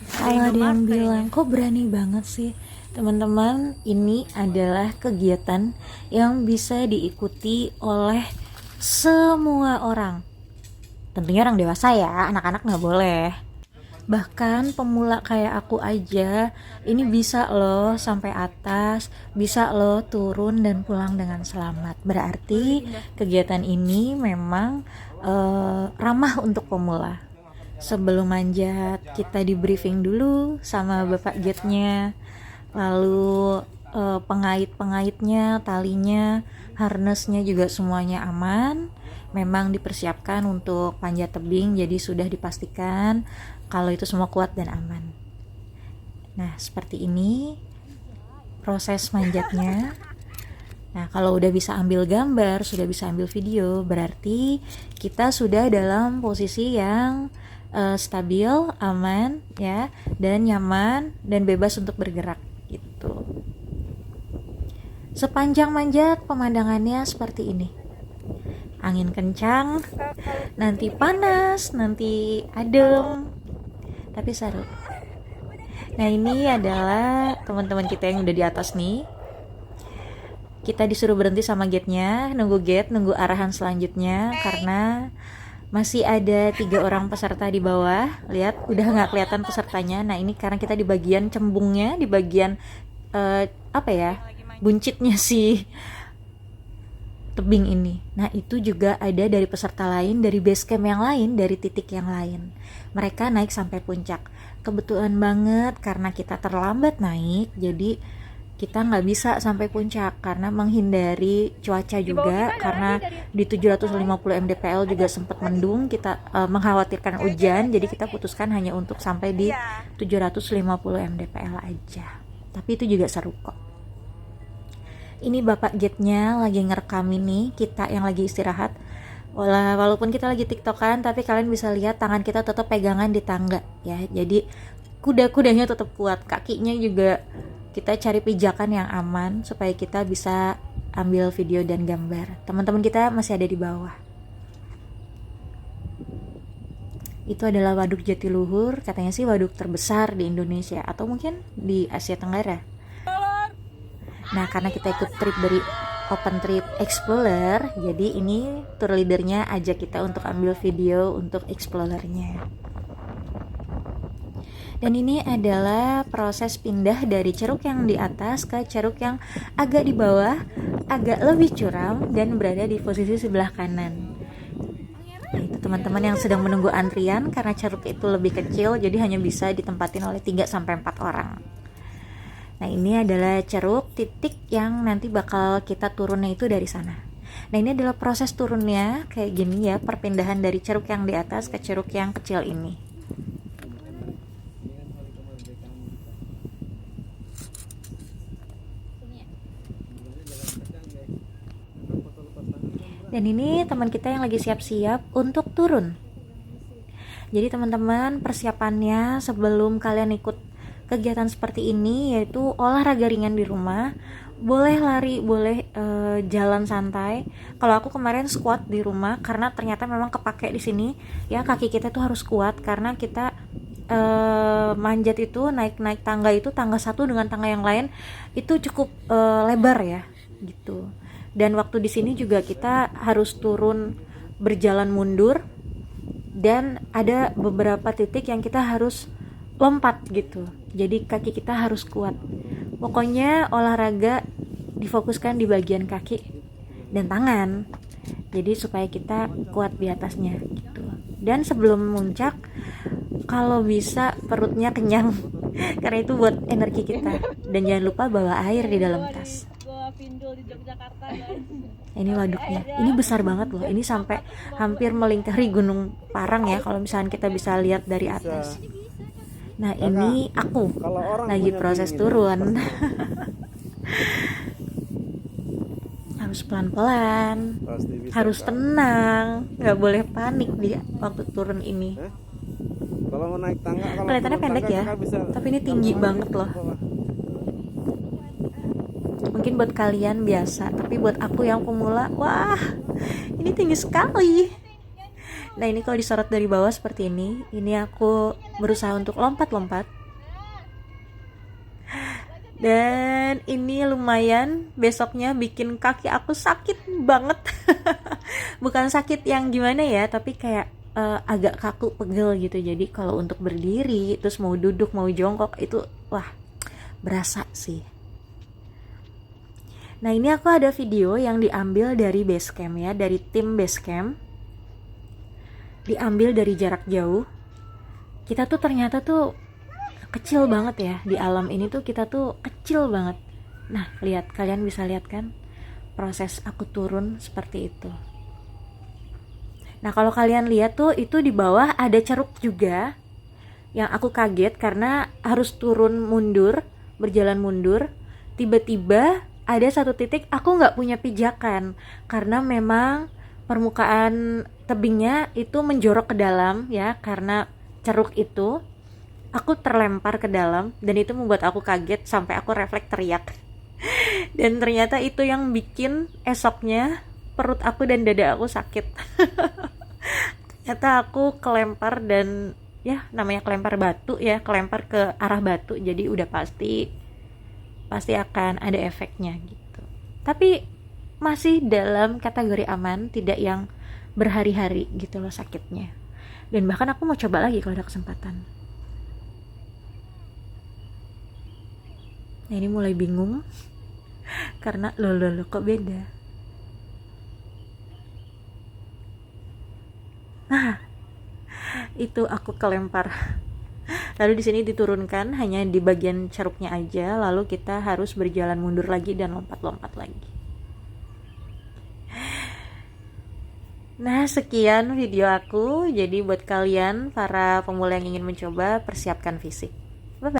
Kalau ada yang bilang, kok berani banget sih? Teman-teman, ini adalah kegiatan yang bisa diikuti oleh semua orang. Tentunya orang dewasa ya, anak-anak nggak boleh. Bahkan pemula kayak aku aja, ini bisa loh sampai atas, bisa loh turun dan pulang dengan selamat. Berarti kegiatan ini memang ramah untuk pemula. Sebelum manjat, kita di briefing dulu sama bapak gate-nya. Lalu pengait-pengaitnya, talinya, harnessnya juga semuanya aman. Memang dipersiapkan untuk panjat tebing, jadi sudah dipastikan kalau itu semua kuat dan aman. Nah, seperti ini proses manjatnya. Nah, kalau udah bisa ambil gambar, sudah bisa ambil video, berarti kita sudah dalam posisi yang stabil, aman, ya, dan nyaman dan bebas untuk bergerak gitu. Sepanjang manjat pemandangannya seperti ini. Angin kencang, nanti panas, nanti adem, tapi seru. Nah, ini adalah teman-teman kita yang udah di atas nih. Kita disuruh berhenti sama gate-nya, nunggu arahan selanjutnya karena masih ada 3 orang peserta di bawah. Lihat, udah nggak kelihatan pesertanya. Nah, ini karena kita di bagian cembungnya, di bagian buncitnya si tebing ini. Nah, itu juga ada dari peserta lain, dari base camp yang lain, dari titik yang lain. Mereka naik sampai puncak. Kebetulan banget karena kita terlambat naik, jadi kita nggak bisa sampai puncak karena menghindari cuaca juga, karena di 750 mdpl juga sempat mendung, kita mengkhawatirkan hujan, jadi kita putuskan hanya untuk sampai di 750 mdpl aja. Tapi itu juga seru kok. Ini bapak gate-nya lagi ngerekam ini kita yang lagi istirahat. Walaupun kita lagi tiktokan, tapi kalian bisa lihat tangan kita tetap pegangan di tangga ya. Jadi kuda-kudanya tetap kuat, kakinya juga kita cari pijakan yang aman supaya kita bisa ambil video dan gambar. Teman-teman kita masih ada di bawah. Itu adalah Waduk Jatiluhur, katanya sih waduk terbesar di Indonesia atau mungkin di Asia Tenggara. Nah, karena kita ikut trip dari Open Trip Explorer, jadi ini tour leadernya ajak kita untuk ambil video untuk explorernya. Dan ini adalah proses pindah dari ceruk yang di atas ke ceruk yang agak di bawah, agak lebih curam dan berada di posisi sebelah kanan. Nah, itu teman-teman yang sedang menunggu antrian karena ceruk itu lebih kecil, jadi hanya bisa ditempatin oleh 3-4 orang. Nah, ini adalah ceruk titik yang nanti bakal kita turunnya itu dari sana. Nah, ini adalah proses turunnya kayak gini ya, perpindahan dari ceruk yang di atas ke ceruk yang kecil ini. Dan ini teman kita yang lagi siap-siap untuk turun. Jadi teman-teman, persiapannya sebelum kalian ikut kegiatan seperti ini yaitu olahraga ringan di rumah. Boleh lari, boleh jalan santai. Kalau aku kemarin squat di rumah karena ternyata memang kepake di sini ya, kaki kita tuh harus kuat karena kita manjat itu, naik tangga itu, tangga satu dengan tangga yang lain itu cukup lebar ya gitu. Dan waktu di sini juga kita harus turun berjalan mundur dan ada beberapa titik yang kita harus lompat gitu. Jadi kaki kita harus kuat. Pokoknya olahraga difokuskan di bagian kaki dan tangan. Jadi supaya kita kuat di atasnya gitu. Dan sebelum muncak kalau bisa perutnya kenyang karena itu buat energi kita. Dan jangan lupa bawa air di dalam tas. Ini waduknya, ini besar banget loh, ini sampai hampir melingkari Gunung Parang ya kalau misalnya kita bisa lihat dari atas. Nah, ini aku lagi proses turun. Harus pelan-pelan, harus tenang, nggak boleh panik di waktu turun ini. Kalau mau naik tangga, Kelihatannya pendek ya, tapi ini tinggi banget loh. Mungkin buat kalian biasa, tapi buat aku yang pemula, wah, ini tinggi sekali. Nah, ini kalau disorot dari bawah seperti ini aku berusaha untuk lompat-lompat. Dan ini lumayan besoknya bikin kaki aku sakit banget. Bukan sakit yang gimana ya, tapi kayak agak kaku, pegel gitu. Jadi kalau untuk berdiri terus mau duduk mau jongkok itu wah berasa sih. Nah ini aku ada video yang diambil dari Basecamp ya, dari tim Basecamp, diambil dari jarak jauh. Kita tuh ternyata tuh kecil banget ya, di alam ini tuh kita tuh kecil banget. Nah lihat, kalian bisa lihat kan proses aku turun seperti itu. Nah kalau kalian lihat tuh itu di bawah ada ceruk juga, yang aku kaget karena harus turun mundur, berjalan mundur. Tiba-tiba ada satu titik aku nggak punya pijakan karena memang permukaan tebingnya itu menjorok ke dalam ya, karena ceruk itu. Aku terlempar ke dalam dan itu membuat aku kaget sampai aku refleks teriak. Dan ternyata itu yang bikin esoknya perut aku dan dada aku sakit. Ternyata aku kelempar dan ya namanya kelempar batu ya, kelempar ke arah batu, jadi udah pasti akan ada efeknya gitu. Tapi masih dalam kategori aman, tidak yang berhari-hari gitu loh sakitnya. Dan bahkan aku mau coba lagi kalau ada kesempatan. Nah ini mulai bingung karena loh kok beda. Nah itu aku kelempar. Lalu di sini diturunkan hanya di bagian ceruknya aja, lalu kita harus berjalan mundur lagi dan lompat-lompat lagi. Nah sekian video aku. Jadi buat kalian para pemula yang ingin mencoba, persiapkan fisik.